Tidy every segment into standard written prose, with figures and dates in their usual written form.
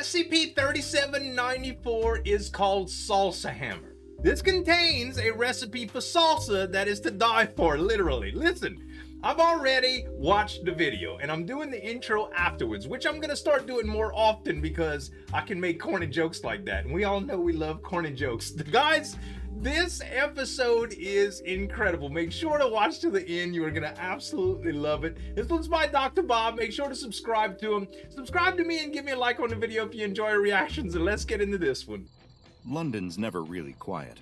SCP-3794 is called Salsa Hammer. This contains a recipe for salsa that is to die for, literally. Listen, I've already watched the video and I'm doing the intro afterwards, which I'm gonna start doing more often because I can make corny jokes like that. And we all know we love corny jokes. Guys, this episode is incredible. Make sure to watch to the end. You are gonna absolutely love it. This one's by Dr. Bob. Make sure to subscribe to him. Subscribe to me and give me a like on the video if you enjoy our reactions, and let's get into this one. London's never really quiet.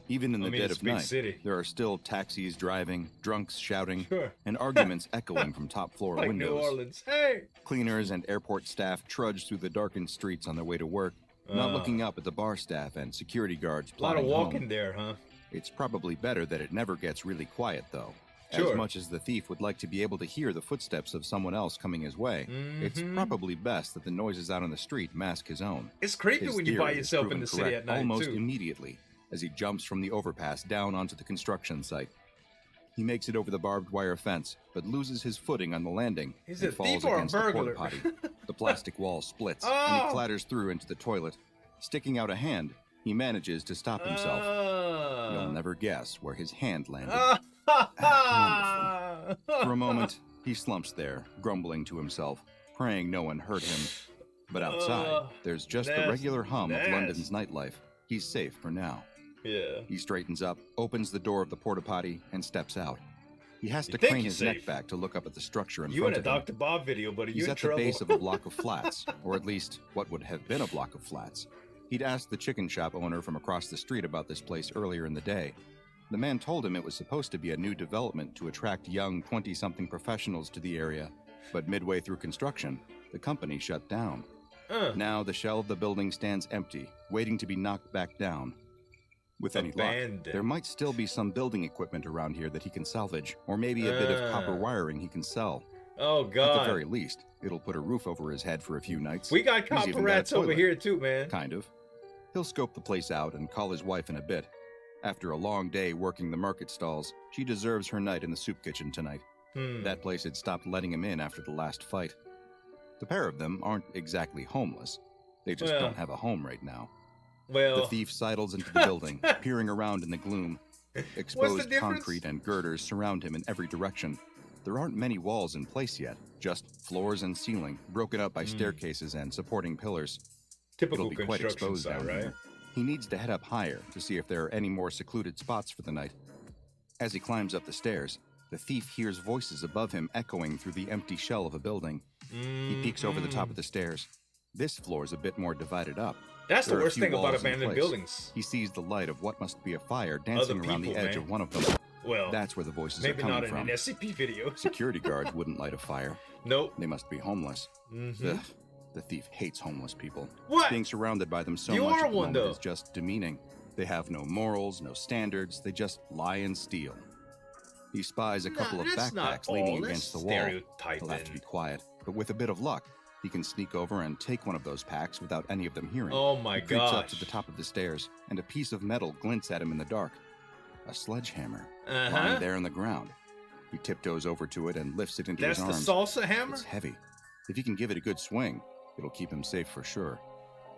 Even in the dead of night, there are still taxis driving, drunks shouting, and arguments echoing from top-floor like windows. New Orleans. Hey! Cleaners and airport staff trudge through the darkened streets on their way to work, not looking up at the bar staff and security guards A lot of plodding walking home. there, huh? It's probably better that it never gets really quiet, though. Sure. As much as the thief would like to be able to hear the footsteps of someone else coming his way, it's probably best that the noises out on the street mask his own. It's creepy His when you're by theory is yourself in proven the city correct at night, almost too. immediately as he jumps from the overpass down onto the construction site. He makes it over the barbed wire fence, but loses his footing on the landing He's and a falls thief or a against the burglar? porta potty. The plastic wall splits, and Oh! he clatters through into the toilet. Sticking out a hand, he manages to stop himself. You'll never guess where his hand landed. Wonderful. For a moment, he slumps there, grumbling to himself, praying no one hurt him. But outside, there's just the regular hum of London's nightlife. He's safe for now. Yeah. He straightens up, opens the door of the porta potty, and steps out. He has to think crane he's his neck safe? back to look up at the structure in You front in a of him. Dr. Bob video, buddy. He's You in at the trouble. base of a block of flats, or at least what would have been a block of flats. He'd asked the chicken shop owner from across the street about this place earlier in the day. The man told him it was supposed to be a new development to attract young 20-something professionals to the area, but midway through construction, the company shut down. Now the shell of the building stands empty, waiting to be knocked back down. With any luck, Abandoned. there might still be some building equipment around here that he can salvage, or maybe a bit of copper wiring he can sell. Oh, At God. the very least, it'll put a roof over his head for a few nights. We got He's copper even got a rats over toilet. here, too, man. Kind of. He'll scope the place out and call his wife in a bit. After a long day working the market stalls, she deserves her night in the soup kitchen tonight. That place had stopped letting him in after the last fight. The pair of them aren't exactly homeless. They just don't have a home right now. Well, The thief sidles into the building, peering around in the gloom. Exposed difference? concrete and girders surround him in every direction. There aren't many walls in place yet, just floors and ceiling, broken up by staircases and supporting pillars. typical It'll be quite construction exposed site, down right? here. He needs to head up higher to see if there are any more secluded spots for the night. As he climbs up the stairs, the thief hears voices above him echoing through the empty shell of a building. He peeks over the top of the stairs. This floor's a bit more divided up. That's the There are a worst few thing about walls in abandoned place. buildings. He sees the light of what must be a fire dancing around the people, edge man. of one of them. Well, That's where the voices are maybe coming not in from. an SCP video. Security guards wouldn't light a fire. Nope. They must be homeless. Ugh, the thief hates homeless people. What? Being surrounded by them so You much are at the one, moment though. is just demeaning. They have no morals, no standards. They just lie and steal. He spies a couple of that's not backpacks leaning all. against the That's wall. He'll have to stereotyping. be quiet, but with a bit of luck, he can sneak over and take one of those packs without any of them hearing. Oh my He creeps up gosh. to the top of the stairs, and a piece of metal glints at him in the dark. A sledgehammer, Uh-huh. lying there on the ground. He tiptoes over to it and lifts it into That's his the arms. salsa hammer? It's heavy. If he can give it a good swing, it'll keep him safe for sure.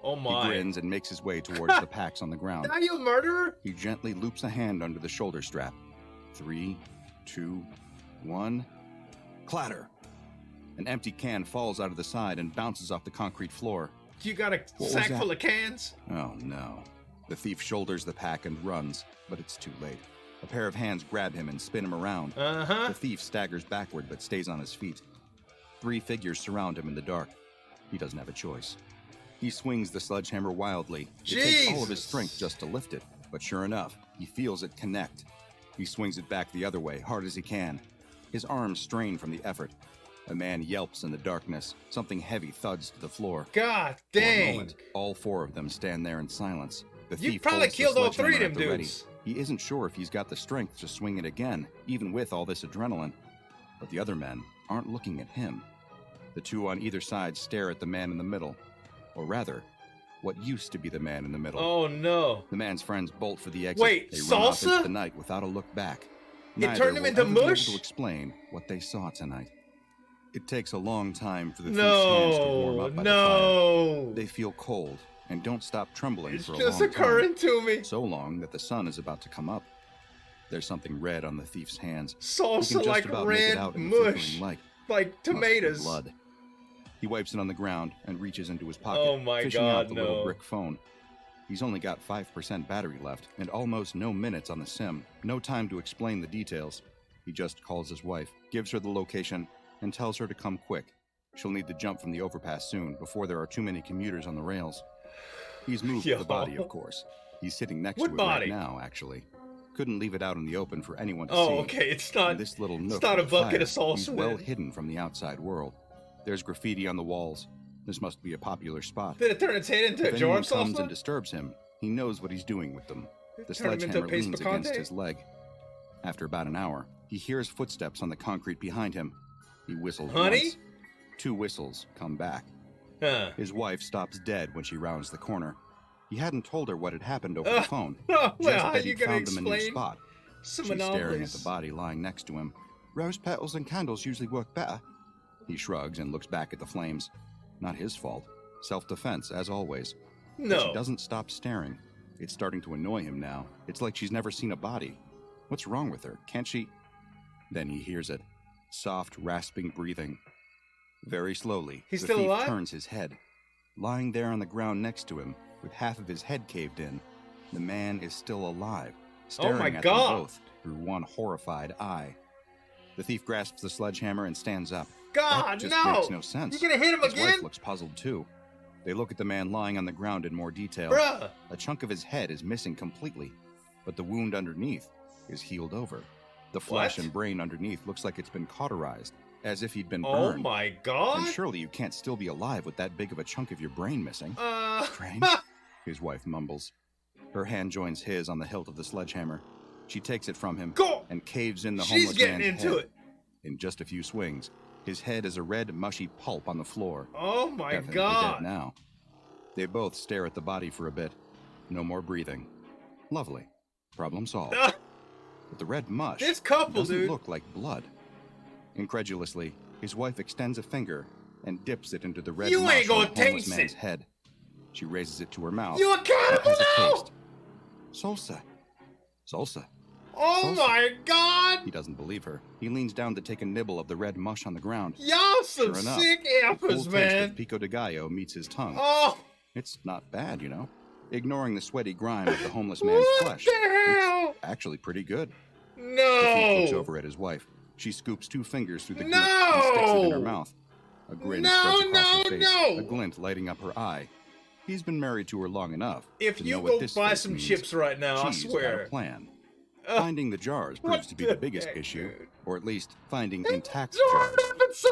Oh He my. grins and makes his way towards the packs on the ground. Are you a murderer? He gently loops a hand under the shoulder strap. 3, 2, 1. Clatter! An empty can falls out of the side and bounces off the concrete floor. You got a was sack that? full of cans? Oh no. The thief shoulders the pack and runs, but it's too late. A pair of hands grab him and spin him around. Uh-huh. The thief staggers backward but stays on his feet. 3 figures surround him in the dark. He doesn't have a choice. He swings the sledgehammer wildly. It takes all of his Jesus. strength just to lift it, but sure enough, he feels it connect. He swings it back the other way, hard as he can. His arms strain from the effort. A man yelps in the darkness. Something heavy thuds to the floor. God For a dang. moment, all 4 of them stand there in silence. The You thief probably holds the killed all 3 of sledgehammer them at the ready. dudes. He isn't sure if he's got the strength to swing it again, even with all this adrenaline. But the other men aren't looking at him. The 2 on either side stare at the man in the middle. Or rather, what used to be the man in the middle. Oh no. The man's friends bolt for the exit. Wait, they run off Salsa? into the night without a look back. It Neither turned him will into ever be able mush? to explain what they saw tonight. It takes a long time for the thief's hands to warm up by the fire. They feel cold and don't stop trembling for a long time. It's just occurring to me. So long that the sun is about to come up. There's something red on the thief's hands. Salsa like red mush, like tomatoes. Blood. He wipes it on the ground and reaches into his pocket, oh my fishing God, out the little brick phone. He's only got 5% battery left and almost no minutes on the sim. No time to explain the details. He just calls his wife, gives her the location, and tells her to come quick. She'll need to jump from the overpass soon before there are too many commuters on the rails. He's moved the body, of course. He's sitting next to it right now, actually. Couldn't leave it out in the open for anyone to see. Oh, okay, it's not. This little nook it's not a bucket of salsa. He's well hidden from the outside world. There's graffiti on the walls. This must be a popular spot. Did it turn its head into a jar of salsa? If anyone comes and disturbs him, he knows what he's doing with them. The sledgehammer leans against his leg. After about an hour, he hears footsteps on the concrete behind him. He whistles once. 2 whistles come back. His wife stops dead when she rounds the corner. He hadn't told her what had happened over the phone. Just that he found them a new spot. She's staring at the body lying next to him. Rose petals and candles usually work better. He shrugs and looks back at the flames. Not his fault. Self-defense, as always. No. But she doesn't stop staring. It's starting to annoy him now. It's like she's never seen a body. What's wrong with her? Can't she? Then he hears it. Soft, rasping breathing. Very slowly, He's still alive? Turns his head. Lying there on the ground next to him, with half of his head caved in, the man is still alive, staring at them both through one horrified eye. The thief grasps the sledgehammer and stands up. God, that just makes no sense. You're gonna hit him his again? His wife looks puzzled too. They look at the man lying on the ground in more detail. Bruh. A chunk of his head is missing completely, but the wound underneath is healed over. The flesh and brain underneath looks like it's been cauterized, as if he'd been burned. Oh my God! And surely you can't still be alive with that big of a chunk of your brain missing. Strange, his wife mumbles. Her hand joins his on the hilt of the sledgehammer. She takes it from him and caves in the homeless man's head. In just a few swings, his head is a red, mushy pulp on the floor. Oh my Definitely God! Dead now. They both stare at the body for a bit. No more breathing. Lovely. Problem solved. But the red mush doesn't look like blood. Incredulously, his wife extends a finger and dips it into the red mush on the homeless man's head. She raises it to her mouth. You accountable now? Salsa. Salsa. Oh Salsa. My God! He doesn't believe her. He leans down to take a nibble of the red mush on the ground. Y'all some sick apples, man. Taste of pico de gallo meets his tongue. Oh! It's not bad, you know. Ignoring the sweaty grime of the homeless man's flesh. What the hell? It's actually pretty good. No! The thief looks over at his wife. She scoops 2 fingers through the grit and sticks it in her mouth. A grin spreads across her face, a glint lighting up her eye. He's been married to her long enough. If to you know go what buy some chips right now, I swear. Got a plan. Finding the jars proves to be the biggest issue, or at least finding intact jars.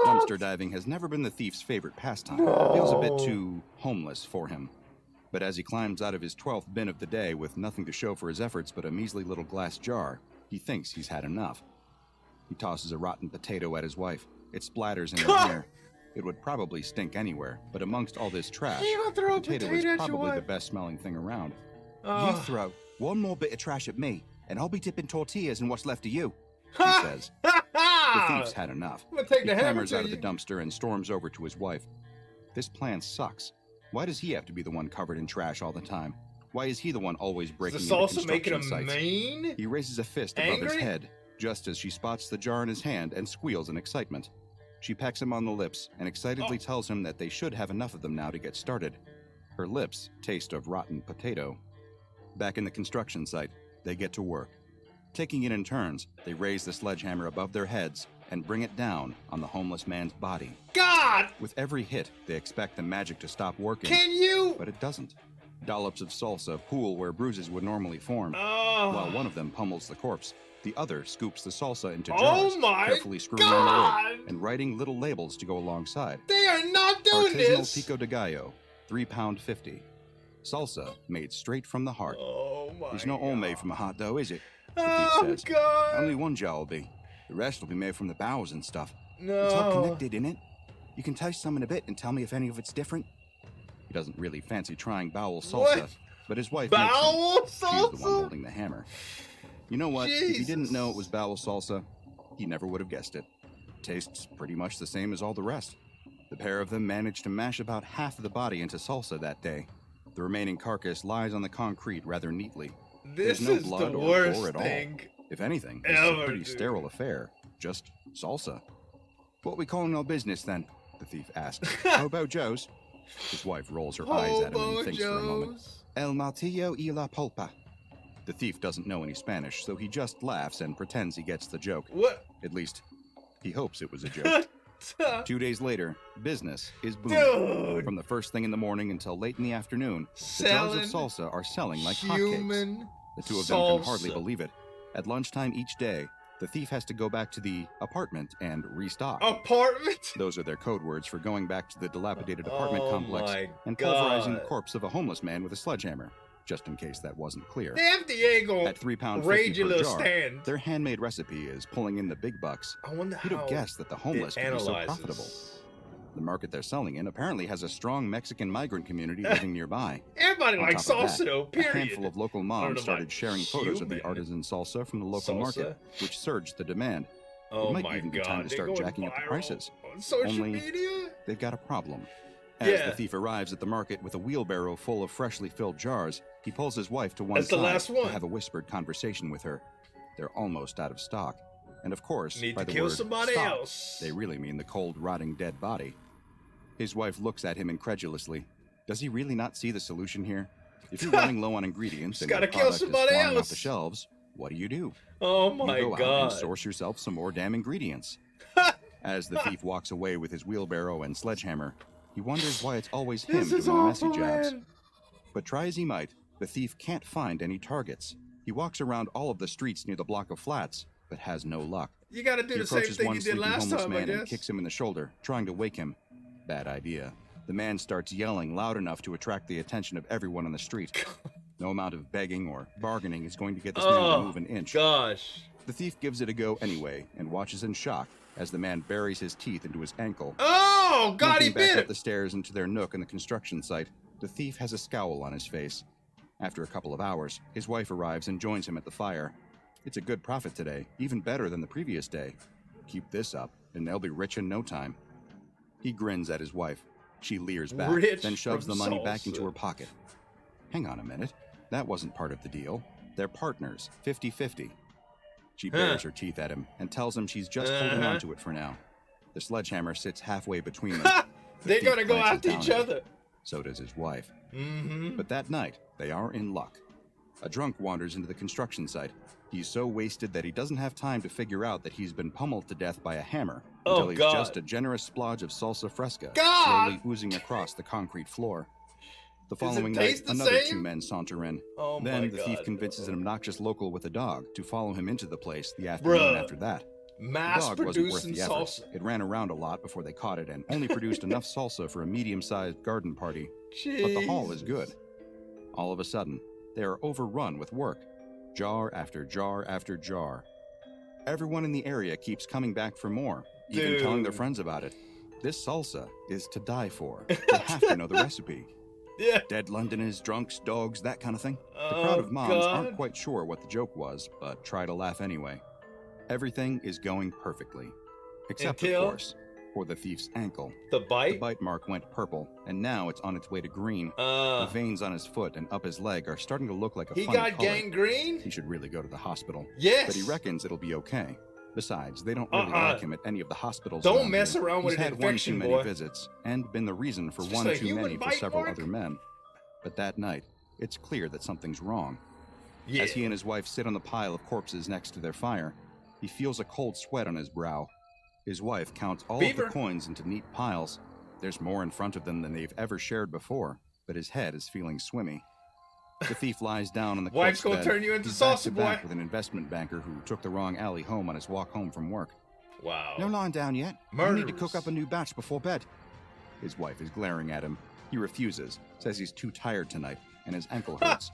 Dumpster diving has never been the thief's favorite pastime. Feels a bit too homeless for him. But as he climbs out of his 12th bin of the day with nothing to show for his efforts but a measly little glass jar, he thinks he's had enough. He tosses a rotten potato at his wife. It splatters in her hair. It would probably stink anywhere, but amongst all this trash, the potato is probably the best smelling thing around. You throw one more bit of trash at me, and I'll be dipping tortillas in what's left of you, he says. The thief's had enough. He clambers out of the dumpster and storms over to his wife. This plan sucks. Why does he have to be the one covered in trash all the time? Why is he the one always breaking into construction sites? Mean? He raises a fist above his head, just as she spots the jar in his hand and squeals in excitement. She pecks him on the lips and excitedly tells him that they should have enough of them now to get started. Her lips taste of rotten potato. Back in the construction site, they get to work. Taking it in turns, they raise the sledgehammer above their heads and bring it down on the homeless man's body. God! With every hit, they expect the magic to stop working. Can you? But it doesn't. Dollops of salsa pool where bruises would normally form. While one of them pummels the corpse, the other scoops the salsa into jars, carefully screwing on the lid and writing little labels to go alongside. They are not doing this! Artisanal pico de gallo, £3.50. Salsa made straight from the heart. There's no all made from a heart, though, is it? The thief says. God! Only one jar will be. The rest will be made from the bowels and stuff. No. It's all connected, innit? You can taste some in a bit and tell me if any of it's different. He doesn't really fancy trying bowel salsa, but his wife bowel makes him. Salsa? She's the one holding the hammer. You know what? Jesus. If he didn't know it was bowel salsa, he never would have guessed it. Tastes pretty much the same as all the rest. The pair of them managed to mash about half of the body into salsa that day. The remaining carcass lies on the concrete rather neatly. This There's no is blood the or worst gore at all. thing If anything, this is ever, a pretty dude. sterile affair. Just salsa. What we calling our business then? The thief asks. Hobo Joe's? His wife rolls her eyes at him and Hobo thinks for a moment. Joe's. El martillo y la pulpa. The thief doesn't know any Spanish, so he just laughs and pretends he gets the joke. What? At least, he hopes it was a joke. 2 days later, business is booming. Dude. From the first thing in the morning until late in the afternoon, the jars Selling of salsa are selling like hotcakes. human The two of them can hardly salsa. believe it. At lunchtime each day, the thief has to go back to the apartment and restock. Apartment? Those are their code words for going back to the dilapidated apartment Oh complex my and pulverizing the God. corpse of a homeless man with a sledgehammer, just in case that wasn't clear. The FDA gonna At £3.50 raid your per little jar, stand. their handmade recipe is pulling in the big bucks. I wonder Who'd how have guessed that the homeless it could be so analyzes. profitable? The market they're selling in apparently has a strong Mexican migrant community living nearby. Everybody On likes top of salsa that, though, A period. handful of local I don't moms know started about sharing photos of the human artisan salsa from the local salsa. market, which surged the demand. Oh might my even be God, time to they're start going jacking up the viral prices. on social Only media? They've got a problem. As Yeah. the thief arrives at the market with a wheelbarrow full of freshly filled jars, he pulls his wife to one That's the side last one. to have a whispered conversation with her. They're almost out of stock. And of course, Need by to the kill word somebody stock, else. they really mean the cold, rotting dead body. His wife looks at him incredulously. Does he really not see the solution here? If you're running low on ingredients Just and your gotta kill product is somebody flying off else. the shelves, what do? Oh my You go out God. and source yourself some more damn ingredients. As the thief walks away with his wheelbarrow and sledgehammer, he wonders why it's always him This doing is the messy awful, jobs. man. But try as he might, the thief can't find any targets. He walks around all of the streets near the block of flats, but has no luck. You gotta do He the same approaches thing one you did sleeping last homeless time, I man and guess. kicks him in the shoulder, trying to wake him. Bad idea. The man starts yelling loud enough to attract the attention of everyone on the street. No amount of begging or bargaining is going to get this man to Oh move an inch. gosh. The thief gives it a go anyway and watches in shock as the man buries his teeth into his ankle. Oh God, he Looking back bit up him. the stairs into their nook in the construction site, the thief has a scowl on his face. After a couple of hours, his wife arrives and joins him at the fire. It's a good profit today, even better than the previous day. Keep this up, and they'll be rich in no time. He grins at his wife. She leers back, Rich then shoves the from money back salsa. into her pocket. Hang on a minute. That wasn't part of the deal. They're partners, 50-50. She bares her teeth at him and tells him she's just holding on to it for now. The sledgehammer sits halfway between them. The They're thief gonna go glances after down each at her. other. So does his wife. Mm-hmm. But that night, they are in luck. A drunk wanders into the construction site. He's so wasted that he doesn't have time to figure out that he's been pummeled to death by a hammer Oh, until he's God. just a generous splodge of salsa fresca God! slowly oozing across the concrete floor. The Does it following taste night, the another same? 2 men saunter in. Oh my Then the God. thief convinces an obnoxious local with a dog to follow him into the place the afternoon Bruh. after that. The Mass dog wasn't worth producing the effort. salsa. It ran around a lot before they caught it and only produced enough salsa for a medium-sized garden party. But the haul is good. All of a sudden, they are overrun with work. Jar after jar after jar. Everyone in the area keeps coming back for more, even telling their Dude. friends about it. This salsa is to die for. They have to know the recipe. Yeah. Dead Londoners, drunks, dogs, that kind of thing. The Oh, crowd of moms aren't God. quite sure what the joke was, but try to laugh anyway. Everything is going perfectly. Except, Until- of course, for the thief's ankle. The The bite. bite mark went purple, and now it's on its way to green. The Uh, veins on his foot and up his leg are starting to look like a he funny got color. gangrene. He should really go to the hospital. Yes. But he reckons it'll be okay. Besides, they don't really Uh-uh. like him at any of the hospitals. Don't around mess here. around with He's an had infection, one too boy. many visits, and been the reason for It's one just a too human many for bite several mark? other men. But that night, it's clear that something's wrong. Yeah. As he and his wife sit on the pile of corpses next to their fire, he feels a cold sweat on his brow. His wife counts all of Fever. the coins into neat piles. There's more in front of them than they've ever shared before, but his head is feeling swimmy. The thief lies down on the Wife's corpse gonna bed. turn you into He's back salsa, to back boy. with an investment banker who took the wrong alley home on his walk home from work. Wow. No lying down yet. I need to cook Murderers. up a new batch before bed. His wife is glaring at him. He refuses, says he's too tired tonight, and his ankle hurts.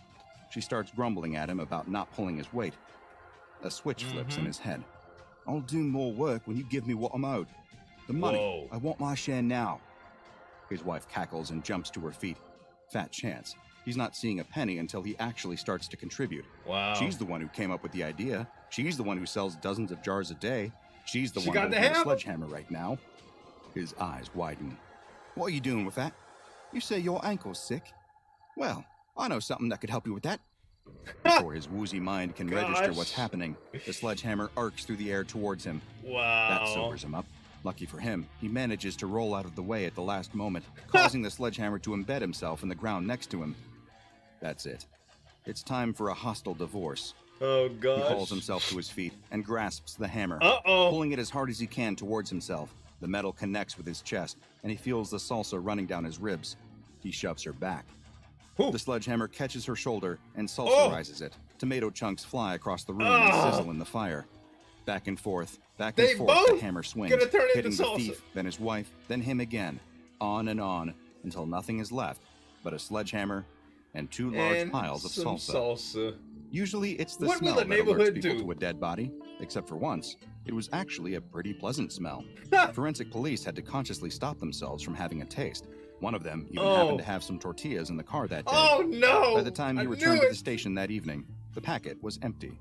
She starts grumbling at him about not pulling his weight. A switch flips in his head. I'll do more work when you give me what I'm owed. The money. Whoa. I want my share now. His wife cackles and jumps to her feet. Fat chance. He's not seeing a penny until he actually starts to contribute. Wow. She's the one who came up with the idea. She's the one who sells dozens of jars a day. She's the She one got the holding the hammer. sledgehammer right now. His eyes widen. What are you doing with that? You say your ankle's sick? Well, I know something that could help you with that. Before his woozy mind can register what's happening, the sledgehammer arcs through the air towards him. Wow. That sobers him up. Lucky for him, he manages to roll out of the way at the last moment, causing the sledgehammer to embed himself in the ground next to him. That's it. It's time for a hostile divorce. Oh, He gosh. hauls himself to his feet and grasps the hammer, Uh-oh. pulling it as hard as he can towards himself. The metal connects with his chest, and he feels the salsa running down his ribs. He shoves her back. Ooh. The sledgehammer catches her shoulder and salsarizes it. Tomato chunks fly across the room and sizzle in the fire. Back and forth, They the both hammer swings, gonna turn into hitting the salsa. thief, then his wife, then him again. On and on, until nothing is left but a sledgehammer and two large And piles of some salsa. Usually it's the What will smell the that alerts neighborhood people do? to a dead body, except for once. It was actually a pretty pleasant smell. Forensic police had to consciously stop themselves from having a taste. One of them even happened to have some tortillas in the car that day. Oh, no. By the time he I returned knew to it. the station that evening, the packet was empty.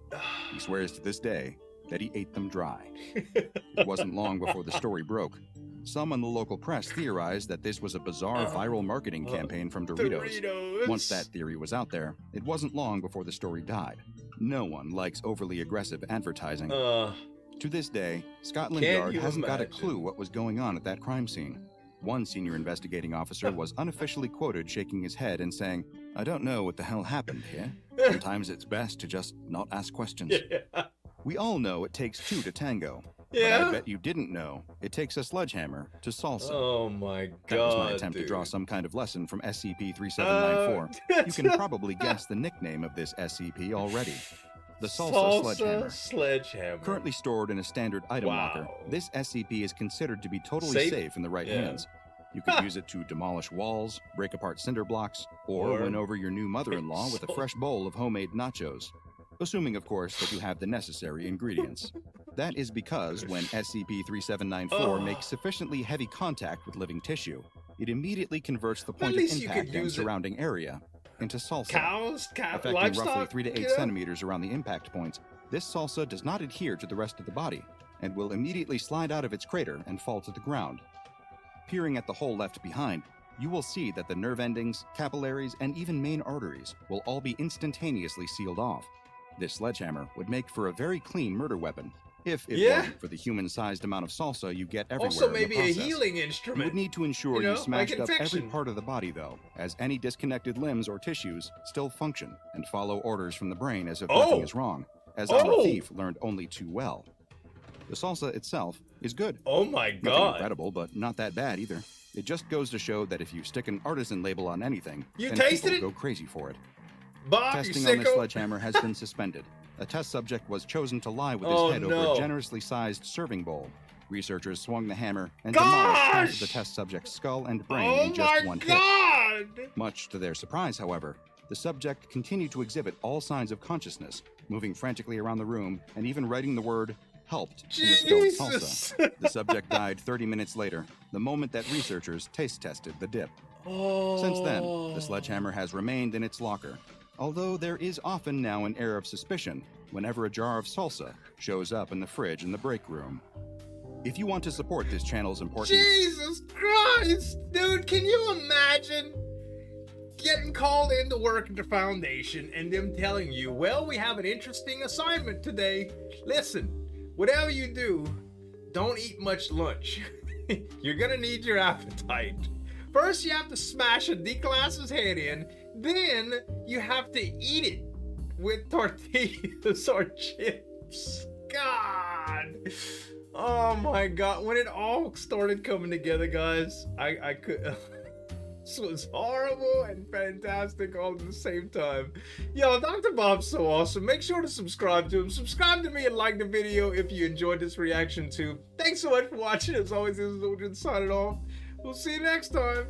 He swears to this day that he ate them dry. It wasn't long before the story broke. Some in the local press theorized that this was a bizarre viral marketing campaign from Doritos. Once that theory was out there, it wasn't long before the story died. No one likes overly aggressive advertising. To this day, Scotland Can Yard you hasn't got a imagine? clue what was going on at that crime scene. One senior investigating officer was unofficially quoted shaking his head and saying, "I don't know what the hell happened here. Sometimes it's best to just not ask questions." Yeah. We all know it takes two to tango. Yeah. But I bet you didn't know it takes a sledgehammer to salsa. Oh, my God. That was my attempt dude. to draw some kind of lesson from SCP-3794. You can probably guess the nickname of this SCP already. The Salsa Sledgehammer. Currently stored in a standard item locker, this SCP is considered to be totally safe in the right hands. You could use it to demolish walls, break apart cinder blocks, or win over your new mother-in-law with a fresh bowl of homemade nachos. Assuming, of course, that you have the necessary ingredients. That is because when SCP-3794 makes sufficiently heavy contact with living tissue, it immediately converts the point of least you could impact and use it. surrounding area into salsa. Cows, Affecting livestock, roughly 3 to 8 you know? centimeters around the impact points, this salsa does not adhere to the rest of the body and will immediately slide out of its crater and fall to the ground. Peering at the hole left behind, you will see that the nerve endings, capillaries, and even main arteries will all be instantaneously sealed off. This sledgehammer would make for a very clean murder weapon, if it wasn't for the human-sized amount of salsa you get everywhere Also, in the maybe a process. healing You instrument. would need to ensure You know, you smashed like up every infection. part of the body, though, as any disconnected limbs or tissues still function and follow orders from the brain as if nothing is wrong, as our thief learned only too well. The salsa itself is good. Oh my Nothing God. incredible, but not that bad either. It just goes to show that if you stick an artisan label on anything, You then tasted people it? go crazy for it. Bob, Testing you on this sicko. sledgehammer has been suspended. A test subject was chosen to lie with his Oh, head over no. a generously sized serving bowl. Researchers swung the hammer and demolished half of the test subject's skull and brain Oh in just my one hit. God. Much to their surprise, however, the subject continued to exhibit all signs of consciousness, moving frantically around the room and even writing the word "helped" in the spilled Jesus. salsa. The subject died 30 minutes later, the moment that researchers taste tested the dip. Since then, the sledgehammer has remained in its locker, although there is often now an air of suspicion whenever a jar of salsa shows up in the fridge in the break room. If you want to support this channel's important... Jesus Christ, dude, can you imagine getting called in to work at the foundation and them telling you, well, we have an interesting assignment today. Listen, whatever you do, don't eat much lunch. You're gonna need your appetite. First, you have to smash a D-class's head in, then you have to eat it with tortillas or chips. God. Oh my God. When it all started coming together, guys, I could... This was horrible and fantastic all at the same time. Yo, Dr. Bob's so awesome. Make sure to subscribe to him. Subscribe to me and like the video if you enjoyed this reaction too. Thanks so much for watching. As always, this is Zueljin signing off. We'll see you next time.